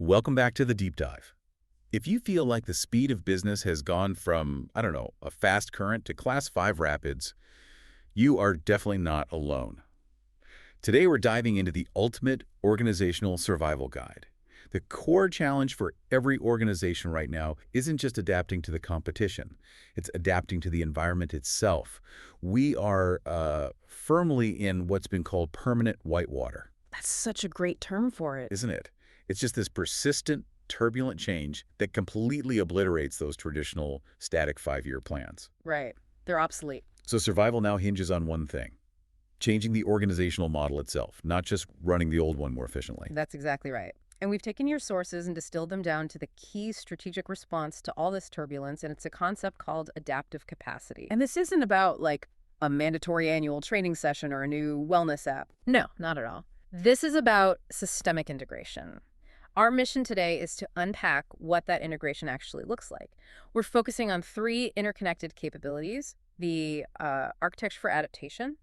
Welcome back to the deep dive. If you feel like the speed of business has gone from, I don't know, a fast current to class 5 rapids, you are definitely not alone. Today we're diving into the ultimate organizational survival guide. The core challenge for every organization right now isn't just adapting to the competition, it's adapting to the environment itself. We are firmly in what's been called permanent whitewater, That's such a great term for it. isn't it? It's just this persistent, turbulent change that completely obliterates those traditional static 5-year plans. Right. They're obsolete. So survival now hinges on one thing, changing the organizational model itself, not just running the old one more efficiently. That's exactly right. And we've taken your sources and distilled them down to the key strategic response to all this turbulence, and it's a concept called adaptive capacity. And this isn't about, like, a mandatory annual training session or a new wellness app. No, not at all. This is about systemic integration. Our mission today is to unpack what that integration actually looks like. We're focusing on 3 interconnected capabilities: the architecture for adaptation,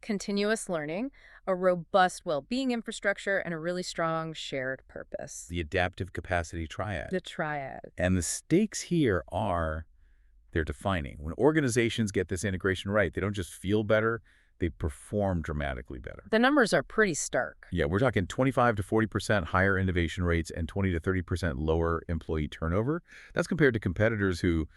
continuous learning, a robust well-being infrastructure, and a really strong shared purpose. The adaptive capacity triad. The triad. And the stakes here are, they're defining. When organizations get this integration right, they don't just feel better, they perform dramatically better. The numbers are pretty stark. Yeah, we're talking 25 to 40% higher innovation rates and 20 to 30% lower employee turnover. That's compared to competitors who,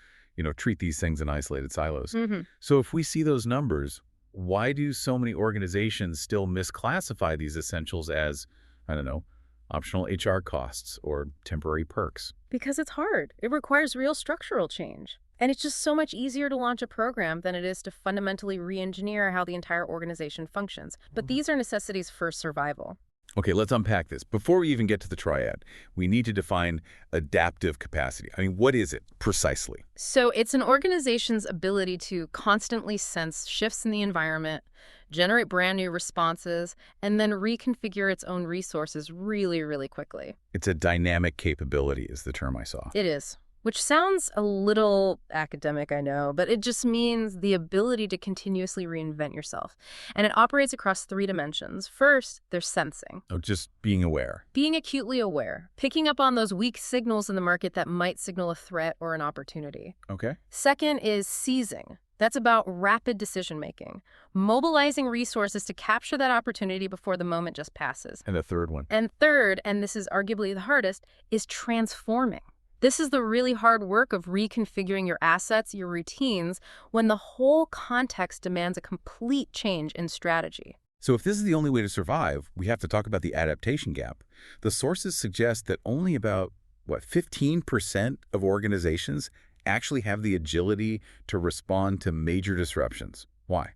treat these things in isolated silos. So if we see those numbers, why do so many organizations still misclassify these essentials as, I don't know, optional HR costs or temporary perks? Because it's hard. It requires real structural change. And it's just so much easier to launch a program than it is to fundamentally re-engineer how the entire organization functions. But these are necessities for survival. Okay, let's unpack this. Before we even get to the triad, we need to define adaptive capacity. I mean, what is it precisely? So it's an organization's ability to constantly sense shifts in the environment, generate brand new responses, and then reconfigure its own resources really, really quickly. It's a dynamic capability is the term I saw. It is. Which sounds a little academic, I know, but it just means the ability to continuously reinvent yourself. And it operates across 3 dimensions. First, there's sensing. Oh, just being aware. Being acutely aware, picking up on those weak signals in the market that might signal a threat or an opportunity. Okay. Second is seizing. That's about rapid decision-making, mobilizing resources to capture that opportunity before the moment just passes. And the third one. And third, and this is arguably the hardest, is transforming. This is the really hard work of reconfiguring your assets, your routines, when the whole context demands a complete change in strategy. So if this is the only way to survive, we have to talk about the adaptation gap. The sources suggest that only about, 15% of organizations actually have the agility to respond to major disruptions. Why?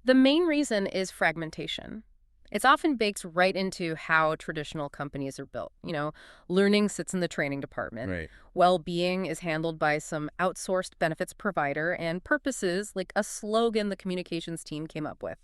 The main reason is fragmentation. It's often baked right into how traditional companies are built. Learning sits in the training department. Right. Well-being is handled by some outsourced benefits provider, and purpose is like a slogan the communications team came up with.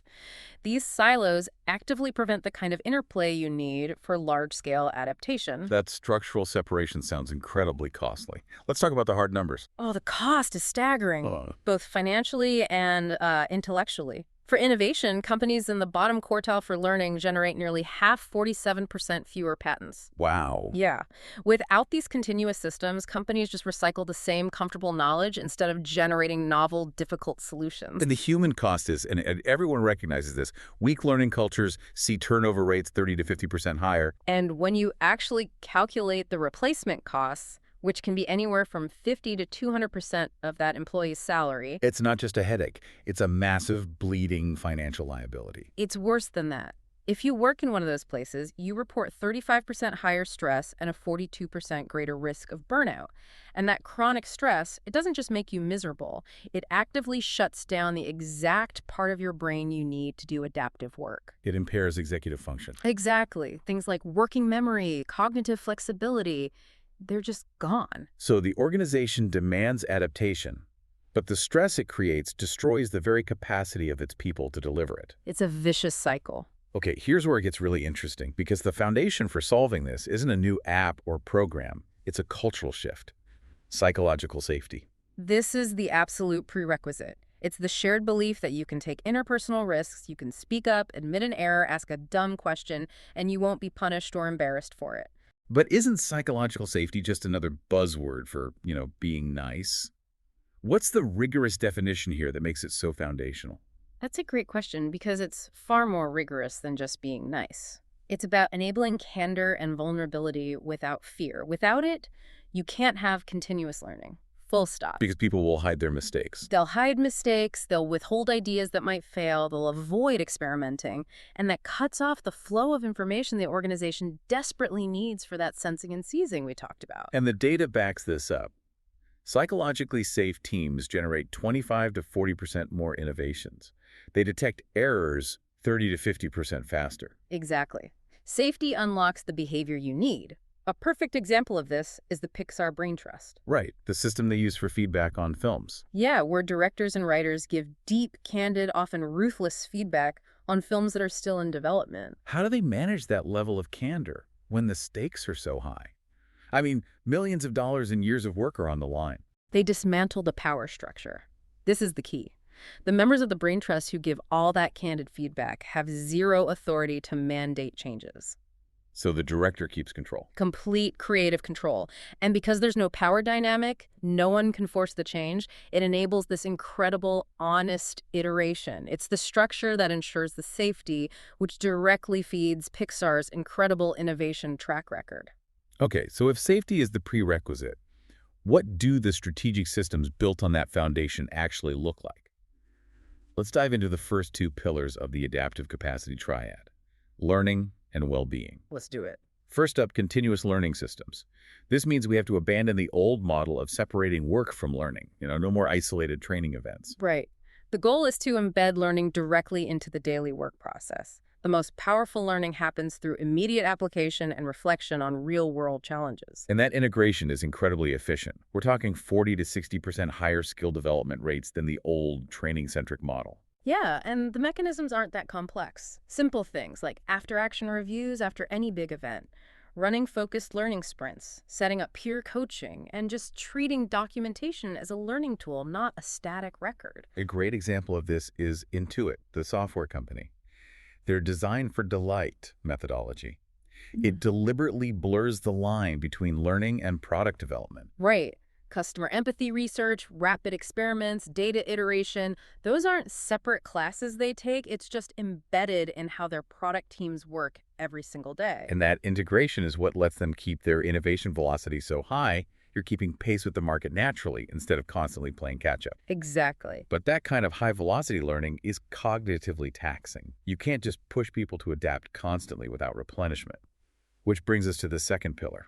These silos actively prevent the kind of interplay you need for large-scale adaptation. That structural separation sounds incredibly costly. Let's talk about the hard numbers. Oh, the cost is staggering, both financially and intellectually. For innovation, companies in the bottom quartile for learning generate nearly 47% fewer patents. Wow. Yeah. Without these continuous systems, companies just recycle the same comfortable knowledge instead of generating novel, difficult solutions. And the human cost is, and everyone recognizes this, weak learning cultures see turnover rates 30 to 50% higher. And when you actually calculate the replacement costs, which can be anywhere from 50 to 200% of that employee's salary. It's not just a headache. It's a massive, bleeding financial liability. It's worse than that. If you work in one of those places, you report 35% higher stress and a 42% greater risk of burnout. And that chronic stress, it doesn't just make you miserable. It actively shuts down the exact part of your brain you need to do adaptive work. It impairs executive function. Exactly. Things like working memory, cognitive flexibility, they're just gone. So the organization demands adaptation, but the stress it creates destroys the very capacity of its people to deliver it. It's a vicious cycle. Okay, here's where it gets really interesting, because the foundation for solving this isn't a new app or program. It's a cultural shift. Psychological safety. This is the absolute prerequisite. It's the shared belief that you can take interpersonal risks, you can speak up, admit an error, ask a dumb question, and you won't be punished or embarrassed for it. But isn't psychological safety just another buzzword for, being nice? What's the rigorous definition here that makes it so foundational? That's a great question because it's far more rigorous than just being nice. It's about enabling candor and vulnerability without fear. Without it, you can't have continuous learning. Full stop. Because people will hide their mistakes. They'll hide mistakes, they'll withhold ideas that might fail, they'll avoid experimenting, and that cuts off the flow of information the organization desperately needs for that sensing and seizing we talked about. And the data backs this up. Psychologically safe teams generate 25 to 40% more innovations. They detect errors 30 to 50% faster. Exactly. Safety unlocks the behavior you need. A perfect example of this is the Pixar Brain Trust. Right, the system they use for feedback on films. Yeah, where directors and writers give deep, candid, often ruthless feedback on films that are still in development. How do they manage that level of candor when the stakes are so high? I mean, millions of dollars and years of work are on the line. They dismantle the power structure. This is the key. The members of the Brain Trust who give all that candid feedback have zero authority to mandate changes. So the director keeps control. Complete creative control. And because there's no power dynamic, no one can force the change, it enables this incredible, honest iteration. It's the structure that ensures the safety, which directly feeds Pixar's incredible innovation track record. Okay, so if safety is the prerequisite, what do the strategic systems built on that foundation actually look like? Let's dive into the first two pillars of the adaptive capacity triad: learning and well-being. Let's do it. First up, continuous learning systems. This means we have to abandon the old model of separating work from learning. No more isolated training events. Right. The goal is to embed learning directly into the daily work process. The most powerful learning happens through immediate application and reflection on real-world challenges. And that integration is incredibly efficient. We're talking 40 to 60% higher skill development rates than the old training-centric model. Yeah, and the mechanisms aren't that complex. Simple things like after-action reviews after any big event, running focused learning sprints, setting up peer coaching, and just treating documentation as a learning tool, not a static record. A great example of this is Intuit, the software company. Their design for delight methodology. It deliberately blurs the line between learning and product development. Right. Customer empathy research, rapid experiments, data iteration, those aren't separate classes they take. It's just embedded in how their product teams work every single day. And that integration is what lets them keep their innovation velocity so high, you're keeping pace with the market naturally instead of constantly playing catch-up. Exactly. But that kind of high-velocity learning is cognitively taxing. You can't just push people to adapt constantly without replenishment. Which brings us to the second pillar,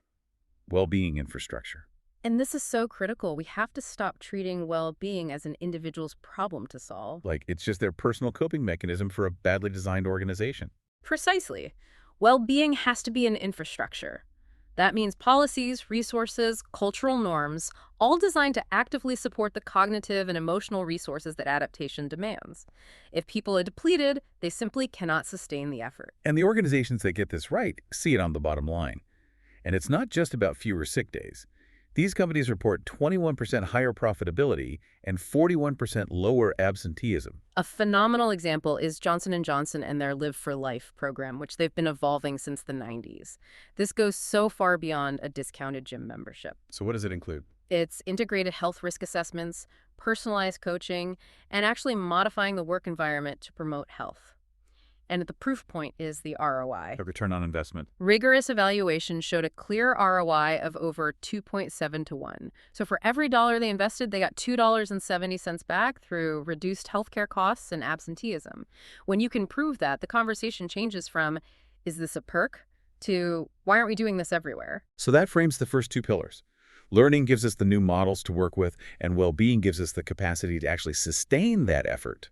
well-being infrastructure. And this is so critical. We have to stop treating well-being as an individual's problem to solve. Like it's just their personal coping mechanism for a badly designed organization. Precisely. Well-being has to be an infrastructure. That means policies, resources, cultural norms, all designed to actively support the cognitive and emotional resources that adaptation demands. If people are depleted, they simply cannot sustain the effort. And the organizations that get this right see it on the bottom line. And it's not just about fewer sick days. These companies report 21% higher profitability and 41% lower absenteeism. A phenomenal example is Johnson & Johnson and their Live for Life program, which they've been evolving since the 90s. This goes so far beyond a discounted gym membership. So what does it include? It's integrated health risk assessments, personalized coaching, and actually modifying the work environment to promote health. And the proof point is the ROI. A return on investment. Rigorous evaluation showed a clear ROI of over 2.7 to 1. So for every dollar they invested, they got $2.70 back through reduced healthcare costs and absenteeism. When you can prove that, the conversation changes from, is this a perk, to why aren't we doing this everywhere? So that frames the first two pillars. Learning gives us the new models to work with, and well-being gives us the capacity to actually sustain that effort.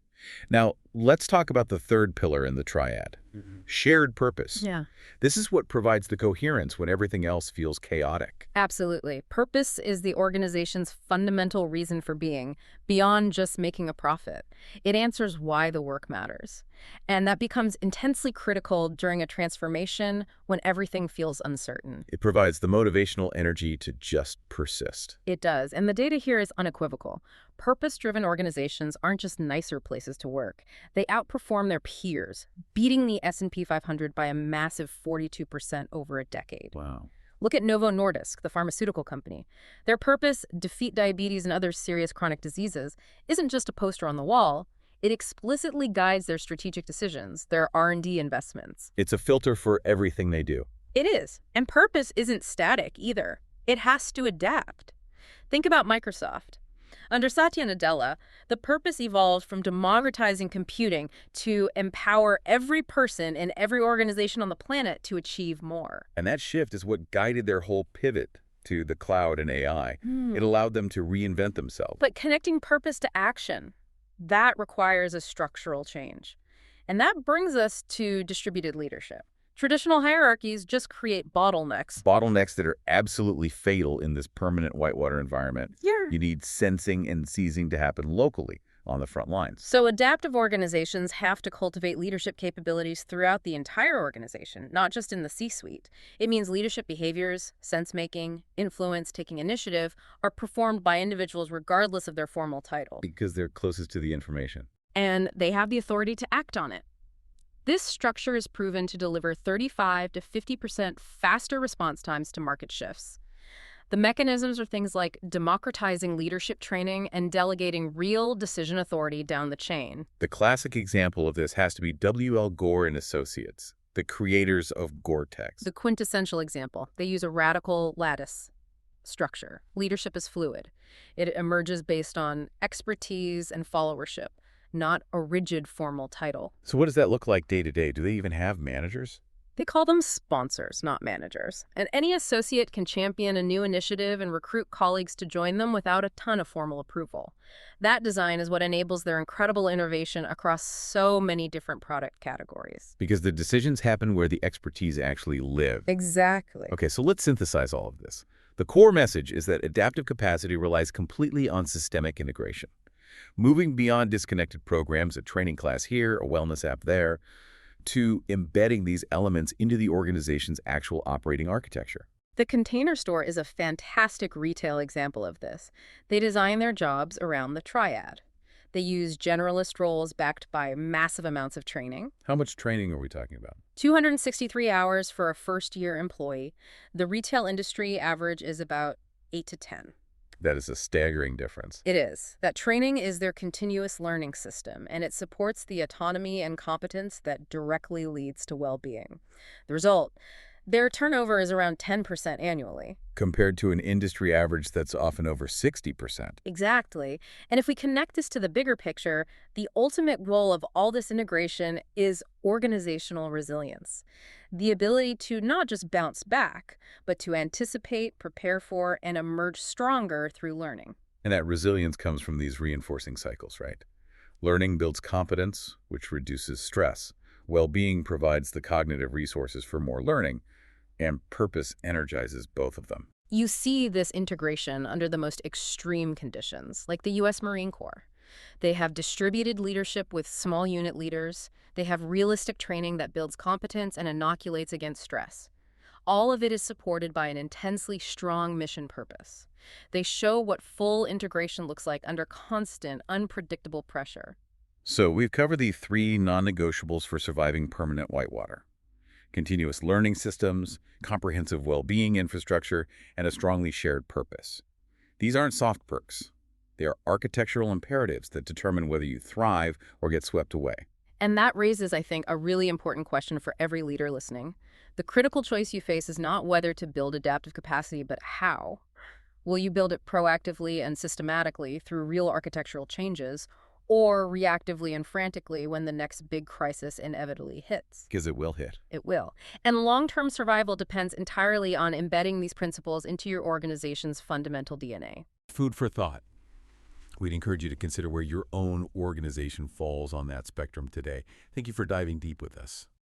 Now, let's talk about the third pillar in the triad, shared purpose. Yeah. This is what provides the coherence when everything else feels chaotic. Absolutely. Purpose is the organization's fundamental reason for being, beyond just making a profit. It answers why the work matters. And that becomes intensely critical during a transformation when everything feels uncertain. It provides the motivational energy to just persist. It does. And the data here is unequivocal. Purpose-driven organizations aren't just nicer places to work. They outperform their peers, beating the S&P 500 by a massive 42% over a decade. Wow. Look at Novo Nordisk, the pharmaceutical company. Their purpose, defeat diabetes and other serious chronic diseases, isn't just a poster on the wall. It explicitly guides their strategic decisions, their R&D investments. It's a filter for everything they do. It is. And purpose isn't static either. It has to adapt. Think about Microsoft. Under Satya Nadella, the purpose evolved from democratizing computing to empower every person in every organization on the planet to achieve more. And that shift is what guided their whole pivot to the cloud and AI. It allowed them to reinvent themselves. But connecting purpose to action, that requires a structural change. And that brings us to distributed leadership. Traditional hierarchies just create bottlenecks. Bottlenecks that are absolutely fatal in this permanent whitewater environment. Yeah. You need sensing and seizing to happen locally on the front lines. So adaptive organizations have to cultivate leadership capabilities throughout the entire organization, not just in the C-suite. It means leadership behaviors, sense-making, influence, taking initiative are performed by individuals regardless of their formal title. Because they're closest to the information. And they have the authority to act on it. This structure is proven to deliver 35 to 50% faster response times to market shifts. The mechanisms are things like democratizing leadership training and delegating real decision authority down the chain. The classic example of this has to be W.L. Gore and Associates, the creators of Gore-Tex. The quintessential example. They use a radical lattice structure. Leadership is fluid. It emerges based on expertise and followership, not a rigid formal title. So what does that look like day to day? Do they even have managers? They call them sponsors, not managers. And any associate can champion a new initiative and recruit colleagues to join them without a ton of formal approval. That design is what enables their incredible innovation across so many different product categories. Because the decisions happen where the expertise actually live. Exactly. Okay, so let's synthesize all of this. The core message is that adaptive capacity relies completely on systemic integration. Moving beyond disconnected programs, a training class here, a wellness app there, to embedding these elements into the organization's actual operating architecture. The Container Store is a fantastic retail example of this. They design their jobs around the triad. They use generalist roles backed by massive amounts of training. How much training are we talking about? 263 hours for a first-year employee. The retail industry average is about 8 to 10. That is a staggering difference. It is. That training is their continuous learning system, and it supports the autonomy and competence that directly leads to well-being. The result, their turnover is around 10% annually. Compared to an industry average that's often over 60%. Exactly. And if we connect this to the bigger picture, the ultimate goal of all this integration is organizational resilience. The ability to not just bounce back, but to anticipate, prepare for, and emerge stronger through learning. And that resilience comes from these reinforcing cycles, right? Learning builds competence, which reduces stress. Well-being provides the cognitive resources for more learning, and purpose energizes both of them. You see this integration under the most extreme conditions, like the U.S. Marine Corps. They have distributed leadership with small unit leaders. They have realistic training that builds competence and inoculates against stress. All of it is supported by an intensely strong mission purpose. They show what full integration looks like under constant, unpredictable pressure. So we've covered the three non-negotiables for surviving permanent whitewater: continuous learning systems, comprehensive well-being infrastructure, and a strongly shared purpose. These aren't soft perks. They are architectural imperatives that determine whether you thrive or get swept away. And that raises, I think, a really important question for every leader listening. The critical choice you face is not whether to build adaptive capacity, but how. Will you build it proactively and systematically through real architectural changes, or reactively and frantically when the next big crisis inevitably hits? Because it will hit. It will. And long-term survival depends entirely on embedding these principles into your organization's fundamental DNA. Food for thought. We'd encourage you to consider where your own organization falls on that spectrum today. Thank you for diving deep with us.